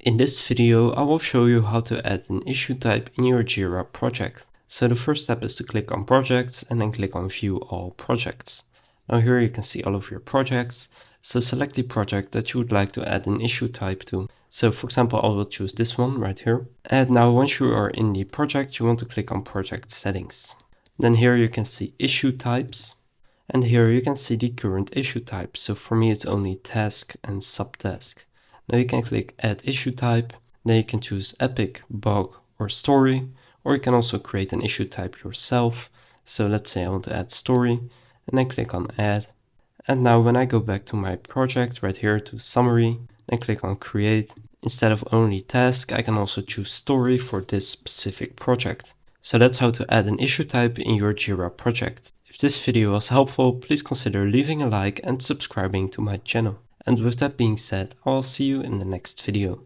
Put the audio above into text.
In this video, I will show you how to add an issue type in your Jira project. So the first step is to click on projects and then click on view all projects. Now here you can see all of your projects. So select the project that you would like to add an issue type to. So for example, I will choose this one right here. And now once you are in the project, you want to click on project settings. Then here you can see issue types. And here you can see the current issue type. So for me, it's only task and subtask. Now you can click add issue type. Then you can choose epic, bug, or story. Or you can also create an issue type yourself. So let's say I want to add story and then click on add. And now when I go back to my project right here to summary, then click on create. Instead of only task, I can also choose story for this specific project. So that's how to add an issue type in your Jira project. If this video was helpful, please consider leaving a like and subscribing to my channel. And with that being said, I'll see you in the next video.